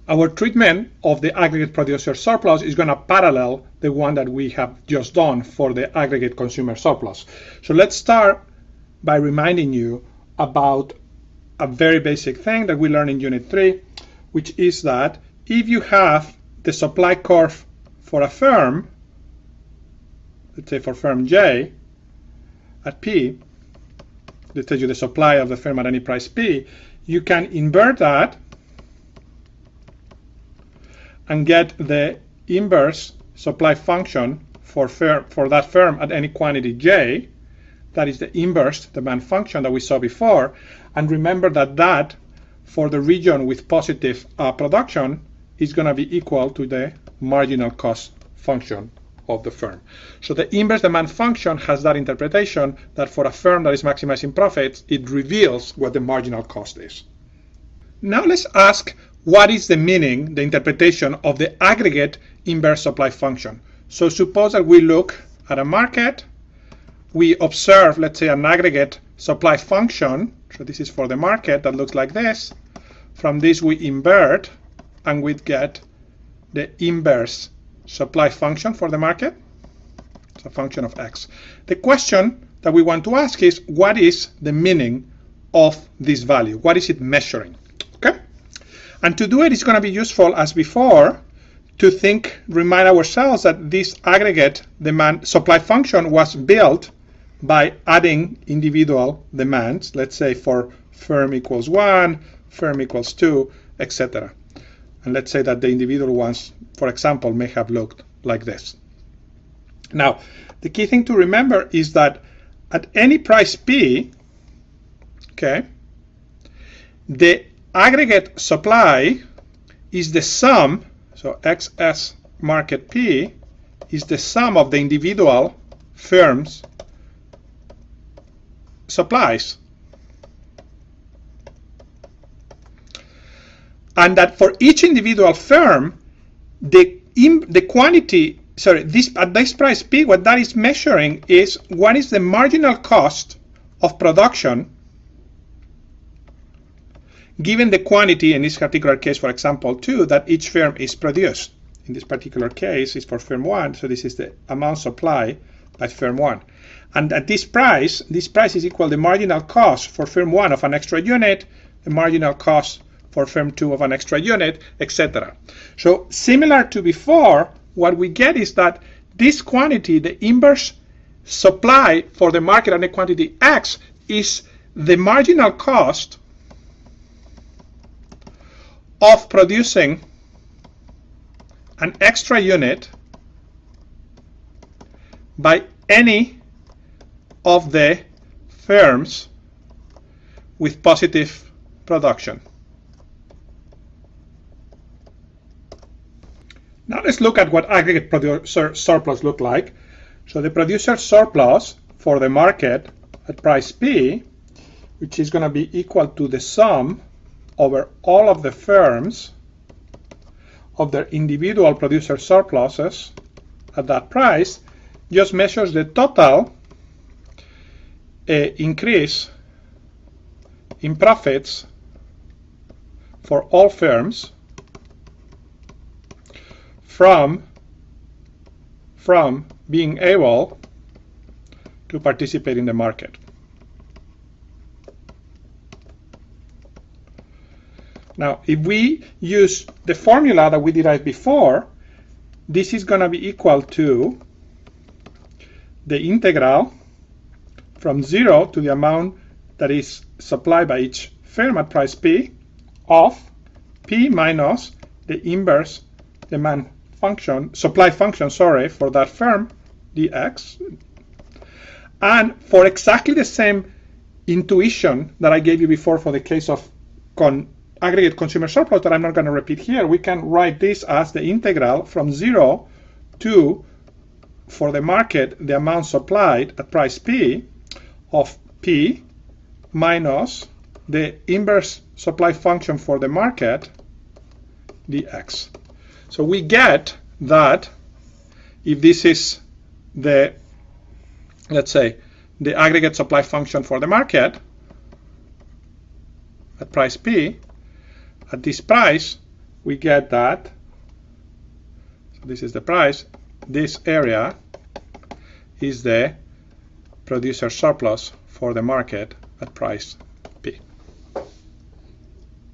our treatment of the aggregate producer surplus is going to parallel the one that we have just done for the aggregate consumer surplus. So let's start by reminding you about a very basic thing that we learned in Unit 3, which is that if you have the supply curve for a firm, let's say for firm J at P, that tells you the supply of the firm at any price P, you can invert that and get the inverse supply function for that firm at any quantity J. That is the inverse demand function that we saw before. And remember that for the region with positive production is going to be equal to the marginal cost function of the firm. So the inverse demand function has that interpretation that for a firm that is maximizing profits, it reveals what the marginal cost is. Now let's ask, what is the meaning, the interpretation of the aggregate inverse supply function? So suppose that we look at a market, we observe, let's say, an aggregate supply function. So this is for the market that looks like this. From this we invert and we get the inverse supply function for the market. It's a function of x. The question that we want to ask is, what is the meaning of this value? What is it measuring? Okay? And to do it, it's going to be useful, as before, to remind ourselves that this aggregate demand supply function was built by adding individual demands, let's say for firm equals 1, firm equals 2, etc. And let's say that the individual ones, for example, may have looked like this. Now, the key thing to remember is that at any price P, okay, the aggregate supply is the sum, so XS market P is the sum of the individual firms' supplies. And that for each individual firm, the quantity, at this price P, what that is measuring is what is the marginal cost of production given the quantity, in this particular case, for example, 2, that each firm is produced. In this particular case, it's for firm 1, so this is the amount supplied by firm 1. And at this price is equal to the marginal cost for firm 1 of an extra unit, the marginal cost for firm 2 of an extra unit, etc. So similar to before, what we get is that this quantity, the inverse supply for the market at the quantity X, is the marginal cost of producing an extra unit by any of the firms with positive production. Now let's look at what aggregate producer surplus look like. So the producer surplus for the market at price P, which is going to be equal to the sum over all of the firms of their individual producer surpluses at that price, just measures the total increase in profits for all firms from being able to participate in the market. Now, if we use the formula that we derived before, this is going to be equal to the integral from 0 to the amount that is supplied by each firm at price P of P minus the inverse demand function, supply function, for that firm, dx. And for exactly the same intuition that I gave you before for the case of aggregate consumer surplus that I'm not going to repeat here, we can write this as the integral from 0 to, for the market, the amount supplied at price P of P minus the inverse supply function for the market, dx. So we get that if this is the, let's say, the aggregate supply function for the market at price P, at this price, we get that, so this is the price, this area is the producer surplus for the market at price